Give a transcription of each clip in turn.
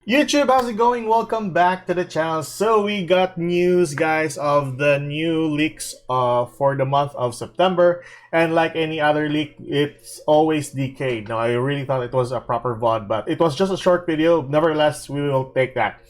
YouTube, how's it going? Welcome back to the channel. So we got news, guys, of the new leaks for the month of September. And like any other leak, it's always decayed. Now, I really thought it was a proper VOD, but it was just a short video. Nevertheless, we will take that.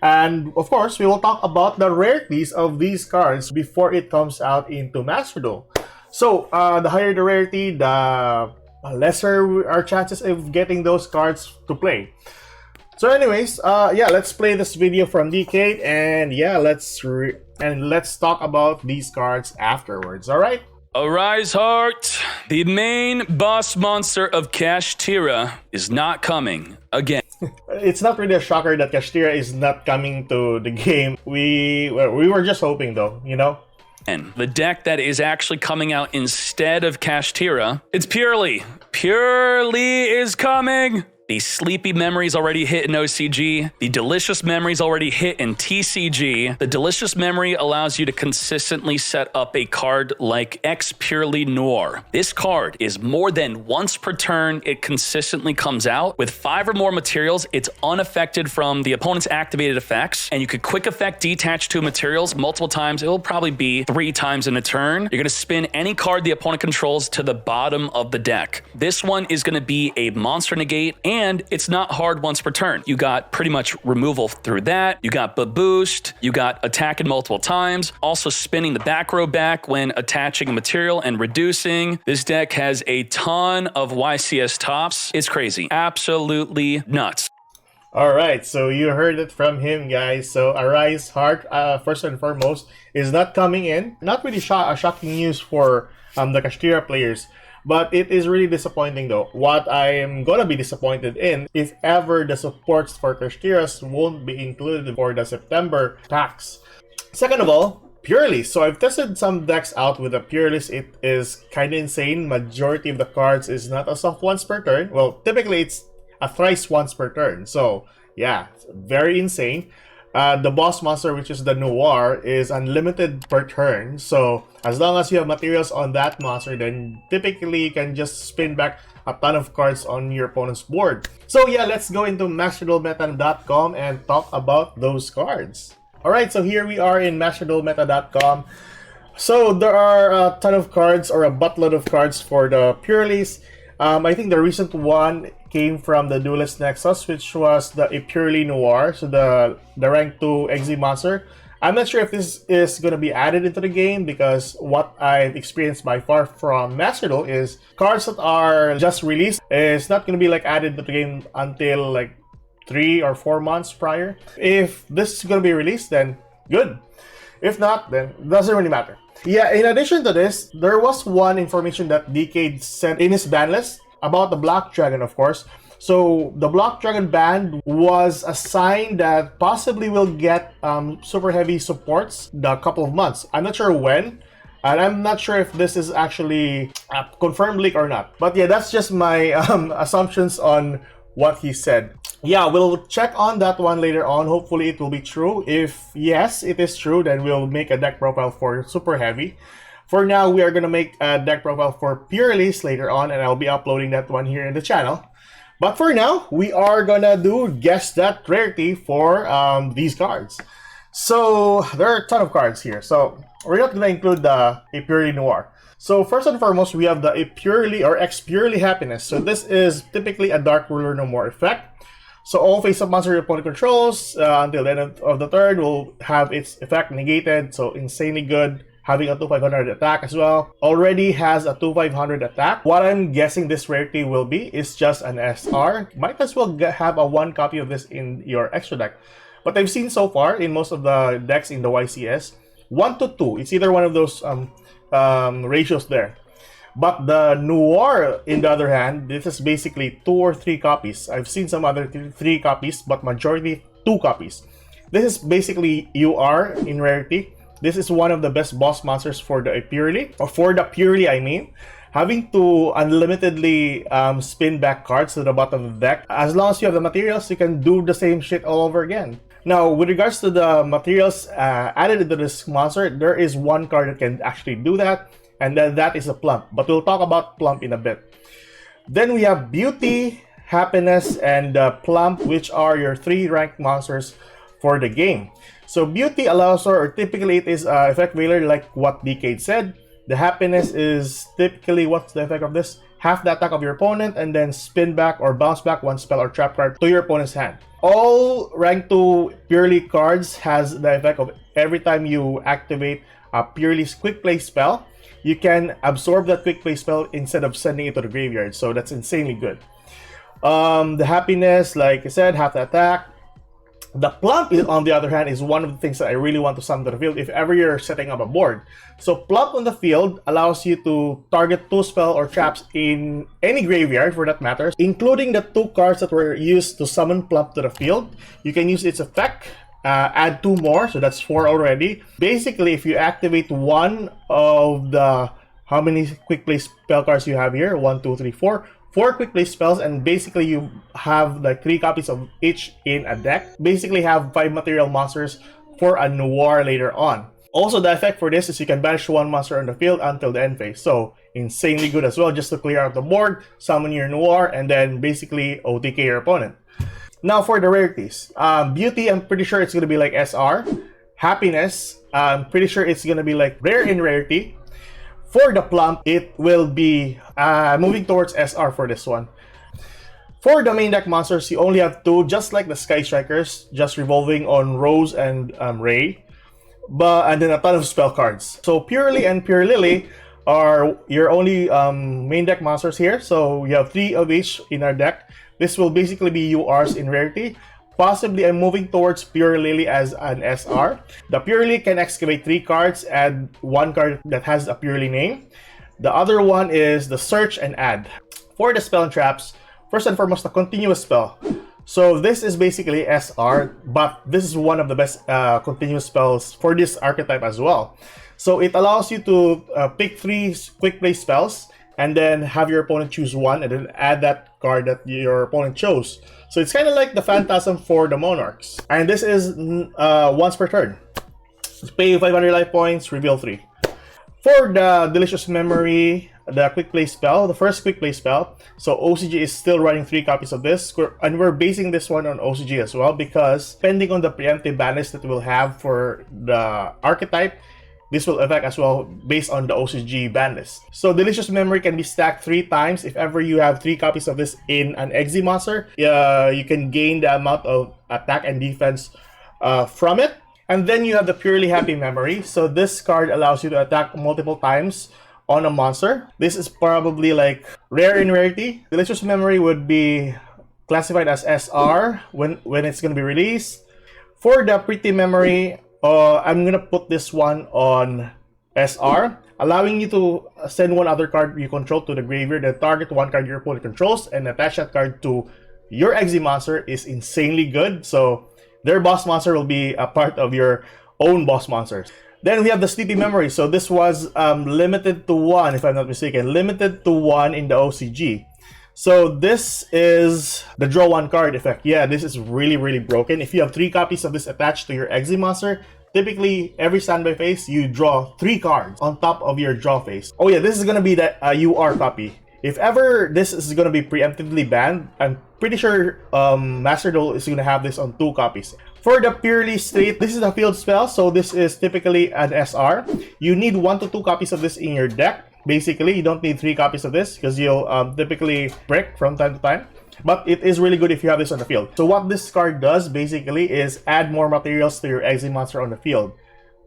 And of course, we will talk about the rarities of these cards before it comes out into Master Duel. So, the higher the rarity, the lesser our chances of getting those cards to play. So anyways, yeah, let's play this video from Decade, and yeah, let's talk about these cards afterwards. All right. Arise, Heart! The main boss monster of Kashtira is not coming again. It's not really a shocker that Kashtira is not coming to the game. We were just hoping, though, you know. And the deck that is actually coming out instead of Kashtira, it's Purrely. Purrely is coming! The Sleepy Memories already hit in OCG. The Delicious Memories already hit in TCG. The Delicious Memory allows you to consistently set up a card like X Purrely Noir. This card is more than once per turn. It consistently comes out. With 5 or more materials, it's unaffected from the opponent's activated effects. And you could quick effect detach 2 materials multiple times. It will probably be 3 times in a turn. You're going to spin any card the opponent controls to the bottom of the deck. This one is going to be a monster negate, and it's not hard once per turn. You got pretty much removal through that. You got boost. You got attacking multiple times. Also spinning the back row back when attaching a material and reducing. This deck has a ton of YCS tops. It's crazy. Absolutely nuts. All right, so you heard it from him, guys. So Arise Heart, first and foremost, is not coming in. Not really shocking news for the Kashtira players. But it is really disappointing, though. What I am gonna be disappointed in, if ever the supports for Kashtiras won't be included for the September packs. Second of all, Purrely. So I've tested some decks out with the Purrelys. It is kind of insane. Majority of the cards is not a soft once per turn. Well, typically it's a thrice once per turn. So yeah, very insane. The boss monster, which is the Noir, is unlimited per turn. So as long as you have materials on that monster, then typically you can just spin back a ton of cards on your opponent's board. So yeah, let's go into MasterDuelMeta.com and talk about those cards. Alright, so here we are in MasterDuelMeta.com. So there are a ton of cards, or a buttload of cards for the Purrelys. I think the recent one came from the Duelist Nexus, which was the Purrely Noir, so the rank 2 XZ monster. I'm not sure if this is going to be added into the game, because what I've experienced by far from Master Duel is cards that are just released is not going to be like added to the game until like 3 or 4 months prior. If this is going to be released, then good. If not, then it doesn't really matter. Yeah, in addition to this, there was one information that Decade sent in his ban list about the Black Dragon, of course. So the Black Dragon band was a sign that possibly will get super heavy supports in a couple of months. I'm not sure when, and I'm not sure if this is actually a confirmed leak or not. But yeah, that's just my assumptions on what he said. Yeah, we'll check on that one later on. Hopefully it will be true. If yes, it is true, then we'll make a deck profile for Super Heavy. For now, we are going to make a deck profile for Purrelys later on, and I'll be uploading that one here in the channel. But for now, we are going to do Guess That Rarity for these cards. So there are a ton of cards here. So we're not going to include the Purrely Noir. So first and foremost, we have the Purrely or X Purrely Happiness. So this is typically a Dark Ruler No More effect. So all face-up monster your opponent controls until the end of the turn will have its effect negated. So insanely good. Having a 2500 attack as well. Already has a 2500 attack. What I'm guessing this rarity will be is just an SR. Might as well have a 1 copy of this in your extra deck. But I've seen so far in most of the decks in the YCS, 1 to 2. It's either one of those ratios there. But the Noir, in the other hand, this is basically 2 or 3 copies. I've seen some other 3 copies, but majority 2 copies. This is basically UR in rarity. This is one of the best boss monsters for the Purrely, or for the Purrely, I mean. Having to unlimitedly spin back cards to the bottom of the deck. As long as you have the materials, you can do the same shit all over again. Now, with regards to the materials added into this monster, there is one card that can actually do that, and then that is a Plump. But we'll talk about Plump in a bit. Then we have Beauty, Happiness, and Plump, which are your 3 ranked monsters for the game. So Beauty allows, or typically it is effect veiler, like what Decade said. The Happiness is typically, what's the effect of this? Half the attack of your opponent and then spin back or bounce back one spell or trap card to your opponent's hand. All rank 2 Purrely cards has the effect of every time you activate a Purrely quick play spell, you can absorb that quick play spell instead of sending it to the graveyard. So that's insanely good. The Happiness, like I said, half the attack. The Plump, on the other hand, is one of the things that I really want to summon to the field if ever you're setting up a board. So Plump on the field allows you to target 2 spell or traps in any graveyard for that matter, including the 2 cards that were used to summon Plump to the field. You can use its effect, add 2 more, so that's 4 already. Basically, if you activate one of the, how many quick play spell cards you have here? 1, 2, 3, 4. 4 quick play spells, and basically you have like 3 copies of each in a deck. Basically have 5 material monsters for a Noir later on. Also, the effect for this is you can banish 1 monster on the field until the end phase. So insanely good as well, just to clear out the board, summon your Noir, and then basically OTK your opponent. Now for the rarities. Beauty, I'm pretty sure it's going to be like SR. Happiness, I'm pretty sure it's going to be like rare in rarity. For the Plump, it will be moving towards SR for this one. For the main deck monsters, you only have 2, just like the Sky Strikers, just revolving on Rose and Ray. And then a ton of spell cards. So Purrely and Purrely are your only main deck monsters here. So you have 3 of each in our deck. This will basically be URs in rarity. Possibly, I'm moving towards Purrely as an SR. The Purrely can excavate 3 cards, add 1 card that has a Purrely name. The other one is the Search and Add. For the spell and traps, first and foremost, the continuous spell. So this is basically SR, but this is one of the best continuous spells for this archetype as well. So it allows you to pick 3 quick play spells, and then have your opponent choose 1, and then add that card that your opponent chose. So it's kind of like the Phantasm for the Monarchs. And this is once per turn. Pay 500 life points, reveal 3. For the Delicious Memory, the quick play spell, the first quick play spell. So OCG is still running 3 copies of this. And we're basing this one on OCG as well, because depending on the preemptive ban list that we'll have for the archetype, this will affect as well based on the OCG ban list. So Delicious Memory can be stacked 3 times. If ever you have 3 copies of this in an Exe monster, you can gain the amount of attack and defense from it. And then you have the Purely Happy Memory. So this card allows you to attack multiple times on a monster. This is probably like rare in rarity. Delicious Memory would be classified as SR when it's going to be released. For the Pretty Memory, I'm gonna put this one on SR, allowing you to send 1 other card you control to the graveyard and target 1 card your opponent controls and attach that card to your Exe monster is insanely good. So their boss monster will be a part of your own boss monsters. Then we have the Sleepy Memory. So this was limited to 1, if I'm not mistaken, limited to 1 in the OCG. So this is the draw 1 card effect. Yeah, this is really broken. If you have 3 copies of this attached to your Exe monster, typically every standby phase you draw 3 cards on top of your draw phase. Oh yeah, this is gonna be the UR copy. If ever this is gonna be preemptively banned, I'm pretty sure Master Duel is gonna have this on 2 copies. For the Purely State, this is a field spell, so this is typically an SR. You need 1 to 2 copies of this in your deck. Basically, you don't need 3 copies of this because you'll typically break from time to time. But it is really good if you have this on the field. So what this card does basically is add more materials to your Exe monster on the field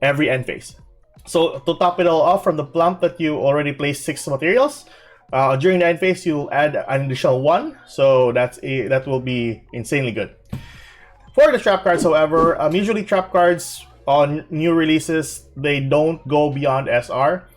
every end phase. So to top it all off, from the Plump that you already placed 6 materials, during the end phase you'll add an additional 1. So that will be insanely good. For the trap cards, however, usually trap cards on new releases, they don't go beyond SR.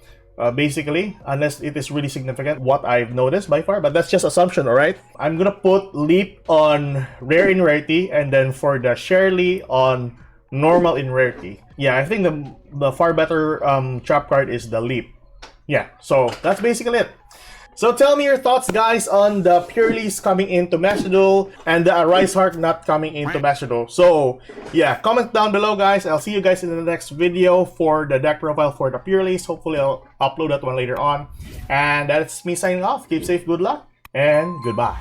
Basically, unless it is really significant, what I've noticed by far, but that's just assumption, alright? I'm gonna put Leap on Rare in Rarity, and then for the Shirley on Normal in Rarity. Yeah, I think the far better trap card is the Leap. Yeah, so that's basically it. So tell me your thoughts, guys, on the Purrelys coming into Master Duel and the Arise Heart not coming into Master Duel. So yeah, comment down below, guys. I'll see you guys in the next video for the deck profile for the Purrelys. Hopefully I'll upload that one later on. And that's me signing off. Keep safe, good luck, and goodbye.